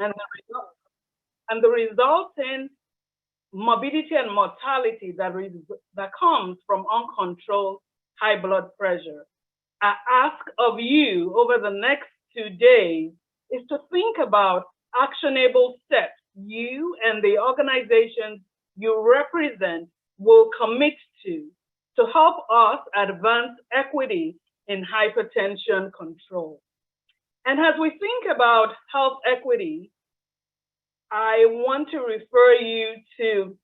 and the resulting morbidity and mortality that comes from uncontrolled high blood pressure. I ask of you over the next 2 days is to think about actionable steps you and the organizations you represent will commit to help us advance equity in hypertension control. And as we think about health equity, I want to refer you to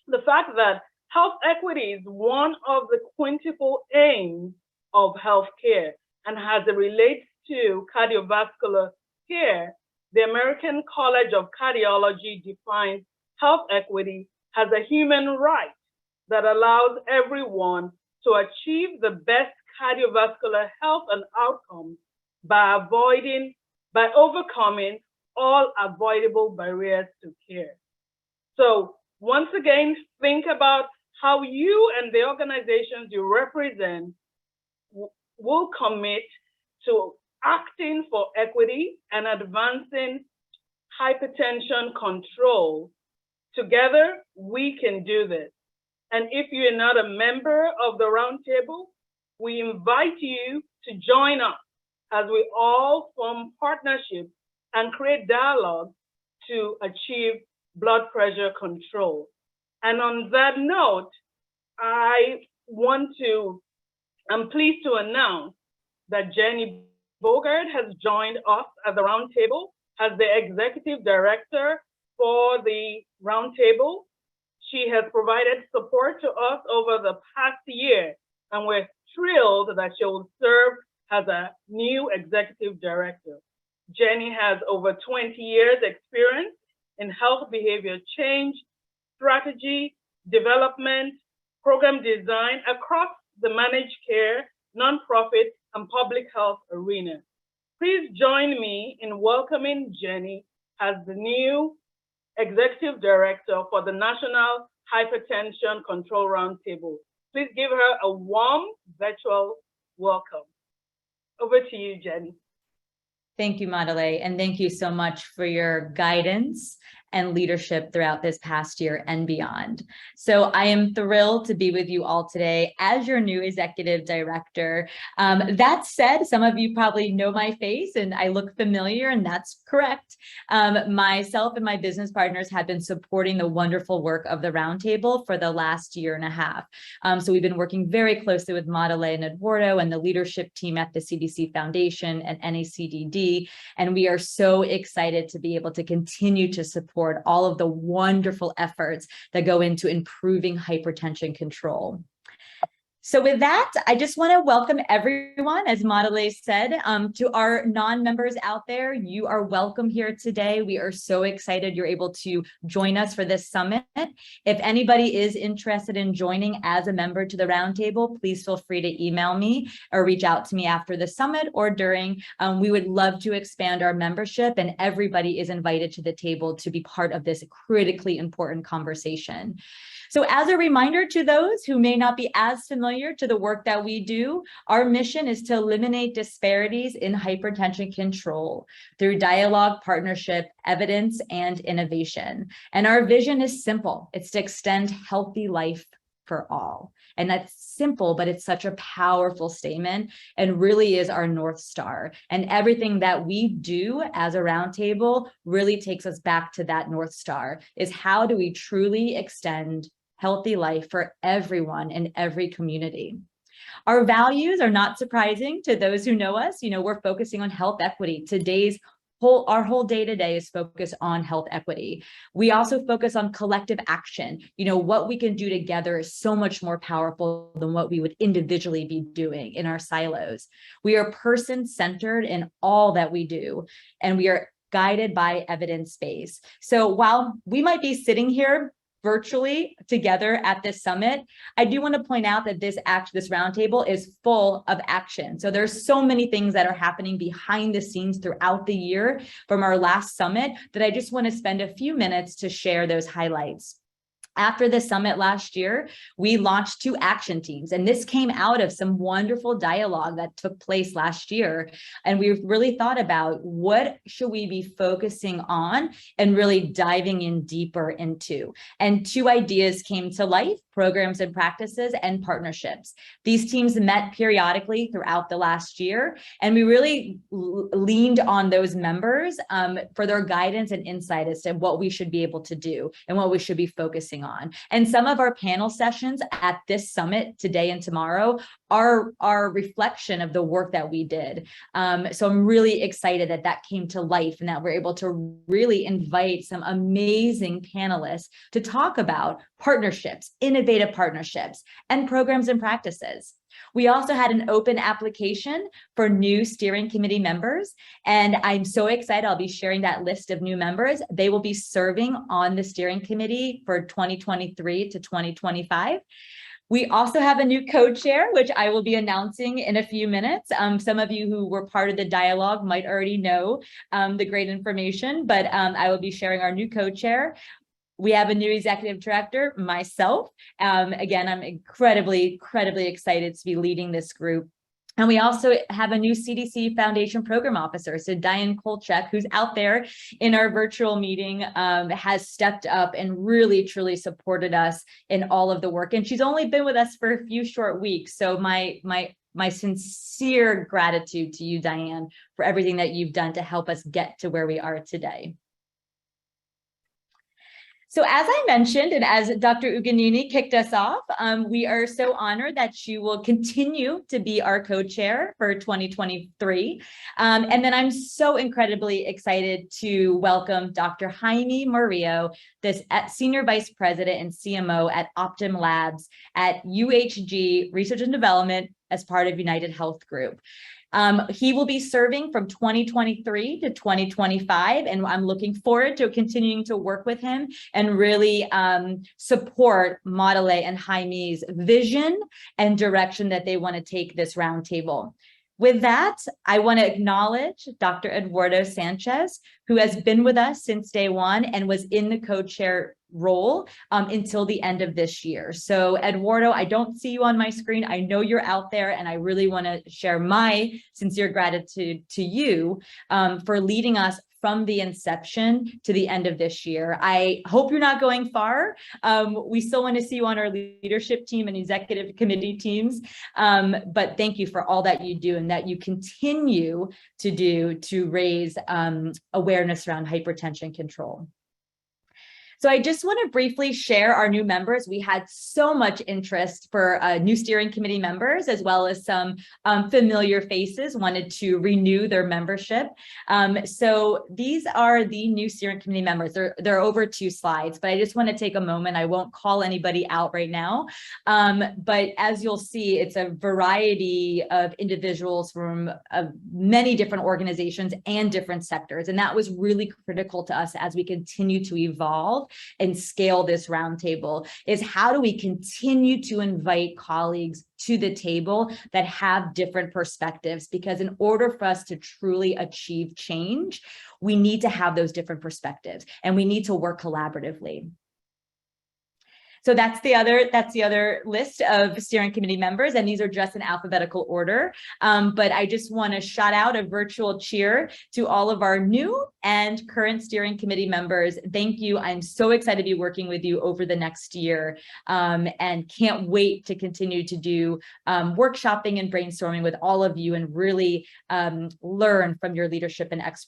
the fact that health equity is one of the quintuple aims of healthcare. And as it relates to cardiovascular care, the American College of Cardiology defines health equity as a human right that allows everyone to achieve the best cardiovascular health and outcomes by overcoming all avoidable barriers to care. So once again, think about how you and the organizations you represent will commit to acting for equity and advancing hypertension control. Together, we can do this. And if you're not a member of the Roundtable, we invite you to join us as we all form partnerships and create dialogue to achieve blood pressure control. And on that note, I'm pleased to announce that Jenny Bogard has joined us at the Roundtable as the Executive Director for the Roundtable. She has provided support to us over the past year, and we're thrilled that she will serve as a new Executive Director. Jenny has over 20 years experience in health behavior change, strategy, development, program design across the managed care, nonprofit, and public health arena. Please join me in welcoming Jenny as the new Executive Director for the National Hypertension Control Roundtable. Please give her a warm virtual welcome. Over to you, Jenny. Thank you, Modele, and thank you so much for your guidance and leadership throughout this past year and beyond. So I am thrilled to be with you all today as your new executive director. That said, some of you probably know my face and I look familiar, and that's correct. Myself and my business partners have been supporting the wonderful work of the Roundtable for the last year and a half. So we've been working very closely with Modele and Eduardo and the leadership team at the CDC Foundation and NACDD, and we are so excited to be able to continue to support all of the wonderful efforts that go into improving hypertension control. So with that, I just want to welcome everyone, as Modele said, to our non-members out there. You are welcome here today. We are so excited you're able to join us for this summit. If anybody is interested in joining as a member to the Roundtable, please feel free to email me or reach out to me after the summit or during. We would love to expand our membership, and everybody is invited to the table to be part of this critically important conversation. So as a reminder to those who may not be as familiar to the work that we do, our mission is to eliminate disparities in hypertension control through dialogue, partnership, evidence, and innovation. And our vision is simple. It's to extend healthy life for all. And that's simple, but it's such a powerful statement and really is our North Star. And everything that we do as a Roundtable really takes us back to that North Star, is how do we truly extend healthy life for everyone in every community. Our values are not surprising to those who know us. You know, we're focusing on health equity. Our whole day today is focused on health equity. We also focus on collective action. You know, what we can do together is so much more powerful than what we would individually be doing in our silos. We are person-centered in all that we do, and we are guided by evidence-based. So while we might be sitting here virtually together at this summit, I do want to point out that this Roundtable is full of action. So there's so many things that are happening behind the scenes throughout the year from our last summit that I just want to spend a few minutes to share those highlights. After the summit last year, we launched 2 action teams, and this came out of some wonderful dialogue that took place last year. And we've really thought about what should we be focusing on and really diving in deeper into. And 2 ideas came to life: programs and practices and partnerships. These teams met periodically throughout the last year, and we really leaned on those members for their guidance and insight as to what we should be able to do and what we should be focusing on. And some of our panel sessions at this summit today and tomorrow are a reflection of the work that we did. So I'm really excited that that came to life and that we're able to really invite some amazing panelists to talk about partnerships, innovative partnerships, and programs and practices. We also had an open application for new steering committee members, and I'm so excited. I'll be sharing that list of new members. They will be serving on the steering committee for 2023 to 2025. We also have a new co-chair, which I will be announcing in a few minutes. Some of you who were part of the dialogue might already know the great information, but I will be sharing our new co-chair. We have a new executive director, myself. Again, I'm incredibly excited to be leading this group. And we also have a new CDC Foundation Program Officer. So Diane Kolchak, who's out there in our virtual meeting, has stepped up and really, truly supported us in all of the work. And she's only been with us for a few short weeks. So my sincere gratitude to you, Diane, for everything that you've done to help us get to where we are today. So as I mentioned, and as Dr. Ogunniyi kicked us off, we are so honored that you will continue to be our co-chair for 2023. And then I'm so incredibly excited to welcome Dr. Jaime Murillo, this Senior Vice President and CMO at Optum Labs at UHG Research and Development as part of United Health Group. He will be serving from 2023 to 2025, and I'm looking forward to continuing to work with him and really support Modele and Jaime's vision and direction that they want to take this roundtable. With that, I want to acknowledge Dr. Eduardo Sanchez, who has been with us since day one and was in the co-chair role until the end of this year. So Eduardo, I don't see you on my screen. I know you're out there, and I really want to share my sincere gratitude to you for leading us from the inception to the end of this year. I hope you're not going far. We still want to see you on our leadership team and executive committee teams. But thank you for all that you do and that you continue to do to raise awareness around hypertension control. So I just want to briefly share our new members. We had so much interest for new steering committee members, as well as some familiar faces wanted to renew their membership. So these are the new steering committee members. They're over 2 slides, but I just want to take a moment. I won't call anybody out right now. But as you'll see, it's a variety of individuals from many different organizations and different sectors. And that was really critical to us as we continue to evolve and scale this roundtable, is how do we continue to invite colleagues to the table that have different perspectives? Because in order for us to truly achieve change, we need to have those different perspectives and we need to work collaboratively. So that's the other list of steering committee members, and these are just in alphabetical order. But I just want to shout out a virtual cheer to all of our new and current steering committee members. Thank you. I'm so excited to be working with you over the next year, and can't wait to continue to do workshopping and brainstorming with all of you and really learn from your leadership and expertise.